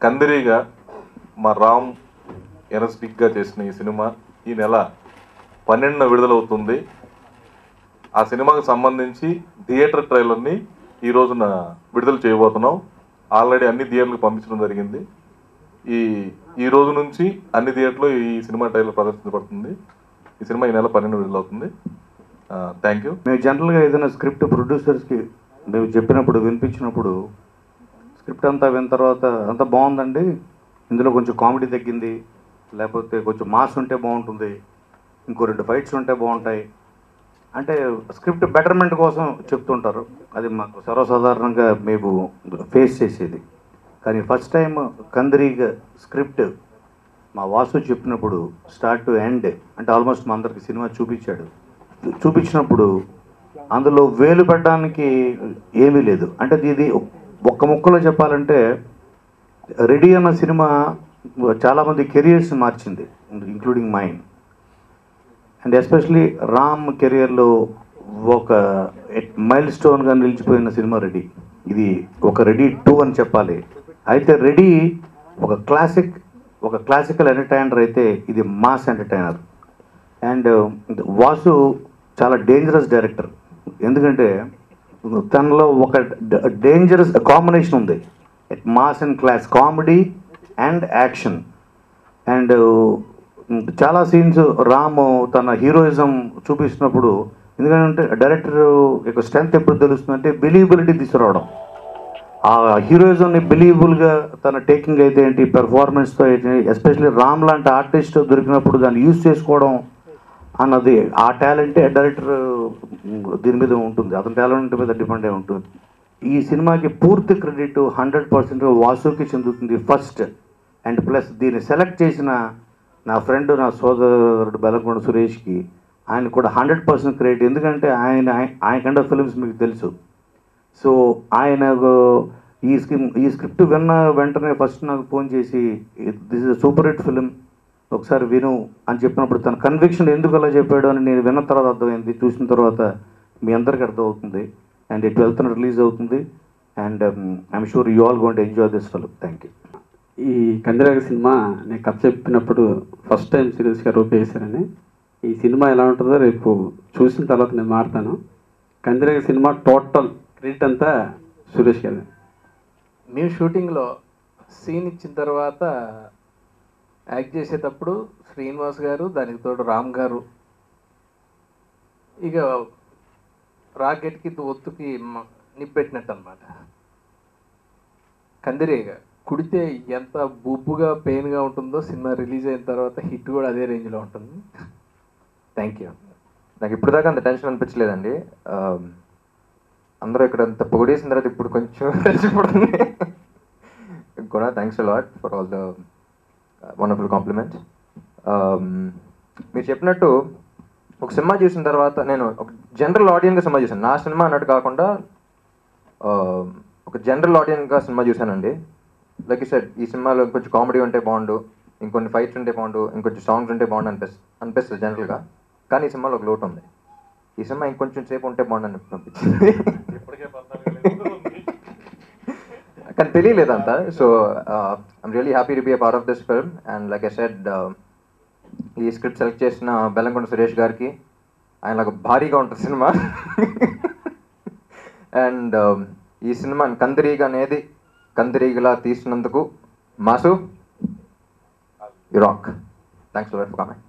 కందిరీగా మా రామ్ ఎనర్జెటిక్గా చేసిన ఈ సినిమా ఈ నెల 12న విడుదలవుతుంది. ఆ సినిమాకు సంబంధించి థియేటర్ ట్రైలర్ని ఈ రోజున విడుదల చేయబోతున్నాం. ఆల్రెడీ అన్ని థియేటర్లకు పంపించడం జరిగింది. ఈ రోజు నుంచి అన్ని థియేటర్లో ఈ సినిమా ట్రైలర్ ప్రదర్శించబడుతుంది. ఈ సినిమా ఈ నెల 12న విడుదలవుతుంది. Thank you. మేము జనరల్గా ఏదైనా స్క్రిప్ట్ ప్రొడ్యూసర్స్కి మేము చెప్పినప్పుడు వినిపించినప్పుడు స్క్రిప్ట్ అంతా విన్న తర్వాత అంతా బాగుందండి, ఇందులో కొంచెం కామెడీ తగ్గింది, లేకపోతే కొంచెం మాస్ ఉంటే బాగుంటుంది, ఇంకో 2 ఫైట్స్ ఉంటే బాగుంటాయి అంటే స్క్రిప్ట్ బెటర్మెంట్ కోసం చెప్తుంటారు. అది మాకు సర్వసాధారణంగా మేము ఫేస్ చేసేది. కానీ ఫస్ట్ టైం కందిరీగ స్క్రిప్ట్ మా వాసు చెప్పినప్పుడు స్టార్ట్ టు ఎండ్ అంటే ఆల్మోస్ట్ మా అందరికి సినిమా చూపించినప్పుడు అందులో వేలు పెట్టడానికి ఏమీ లేదు. అంటే ఇది ఒక్క ముక్కలో చెప్పాలంటే రెడీ అన్న సినిమా చాలామంది కెరియర్స్ మార్చింది, including mine. And especially Ram కెరియర్లో ఒక మైల్ స్టోన్గా నిలిచిపోయిన సినిమా రెడీ. ఇది ఒక రెడీ 2 అని చెప్పాలి. అయితే రెడీ ఒక క్లాసికల్ ఎంటర్టైనర్ అయితే ఇది మాస్ ఎంటర్టైనర్. అండ్ వాసు చాలా డేంజరస్ డైరెక్టర్. ఎందుకంటే తనలో ఒక డేంజరస్ కాంబినేషన్ ఉంది, mass and class, comedy and action. And చాలా సీన్స్ రామ్ తన హీరోయిజం చూపిస్తున్నప్పుడు, ఎందుకంటే డైరెక్టర్ యొక్క స్ట్రెంత్ ఎప్పుడు తెలుస్తుందంటే బిలీవబిలిటీ తీసుకురావడం. ఆ హీరోయిజంని బిలీవబుల్గా తన టేకింగ్ అయితే ఏంటి, పెర్ఫార్మెన్స్తో అయితే, ఎస్పెషల్లీ రామ్ లాంటి ఆర్టిస్ట్ దొరికినప్పుడు దాన్ని యూజ్ చేసుకోవడం అన్నది ఆ టాలెంటే డైరెక్టర్ దీని మీద ఉంటుంది, అతని టాలెంట్ మీద డిపెండ్ అయి ఉంటుంది. ఈ సినిమాకి పూర్తి క్రెడిట్ 100% వాసుకి చెందుతుంది ఫస్ట్. అండ్ ప్లస్ దీన్ని సెలెక్ట్ చేసిన నా ఫ్రెండ్, నా సోదరుడు బెల్లంకొండ సురేష్కి ఆయన కూడా 100% క్రెడిట్. ఎందుకంటే ఆయన కైండ్ ఆఫ్ ఫిల్మ్స్ మీకు తెలుసు. సో ఆయన ఈ స్క్రిప్ట్ విన్న వెంటనే ఫస్ట్ నాకు ఫోన్ చేసి this is super hit film, ఒకసారి విను అని చెప్పినప్పుడు తన కన్విక్షన్ ఎందుకు అలా చెప్పాడు అని నేను విన్న తర్వాత అర్థమైంది. చూసిన తర్వాత మీ అందరికీ అర్థమవుతుంది. అండ్ 12th రిలీజ్ అవుతుంది. And I'm sure you all going to enjoy this film. Thank you. ఈ కందిరీగ సినిమా నేను కథ చెప్పినప్పుడు ఫస్ట్ టైం సీరియస్గా రూపే చేశారని, ఈ సినిమా ఎలా ఉంటుందో రేపు చూసిన తర్వాత నేను మాట్లాడతాను. కందిరీగ సినిమా టోటల్ క్రెడిట్ అంతా సురేష్ గారు. మేము షూటింగ్లో సీన్ ఇచ్చిన తర్వాత యాక్ట్ చేసేటప్పుడు శ్రీనివాస్ గారు, దానికి తోడు రామ్ గారు ఇక రాకెట్కి ఒత్తుకి నిప్పెట్టినట్టు అనమాట. కందిరీగ కుడితే ఎంత బుబ్బుగా పెయిన్గా ఉంటుందో సినిమా రిలీజ్ అయిన తర్వాత హిట్ కూడా అదే రేంజ్లో ఉంటుంది. Thank you. నాకు ఇప్పుడు దాకా అంత టెన్షన్ అనిపించలేదండి. అందరూ ఇక్కడ అంత పొగిడేసిన తర్వాత ఇప్పుడు కొంచెం తెలిసిపోతుంది. కూడా thanks a lot for all the wonderful compliments. మీరు చెప్పినట్టు ఒక సినిమా చూసిన తర్వాత నేను ఒక జనరల్ ఆడియన్గా సినిమా చూసాను. నా సినిమా అన్నట్టు కాకుండా ఒక జనరల్ ఆడియన్గా సినిమా చూశానండి. లైక్ యూ సెడ్, ఈ సినిమాలో ఇంకొంచెం కామెడీ ఉంటే బాగుండు, ఇంకొన్ని ఫైట్స్ ఉంటే బాగుండు, ఇంకొంచెం సాంగ్స్ ఉంటే బాగుండు అనిపిస్తుంది జనరల్గా. కానీ ఈ సినిమాలో ఒక లోటు ఉంది. ఈ సినిమా ఇంకొంచెం సేపు ఉంటే బాగుండు అనిపించింది. కానీ తెలియలేదంతా. So I'm really happy to be a part of this film. And like I said, ఈ స్క్రిప్ట్ సెలెక్ట్ చేసిన బెల్లంకొండ సురేష్ గారికి, ఆయనకు భారీగా ఉంటుంది సినిమా. అండ్ ఈ సినిమా కందిరీగ అనేది కందిరీగలా తీసినందుకు mass you rock. Thanks for coming.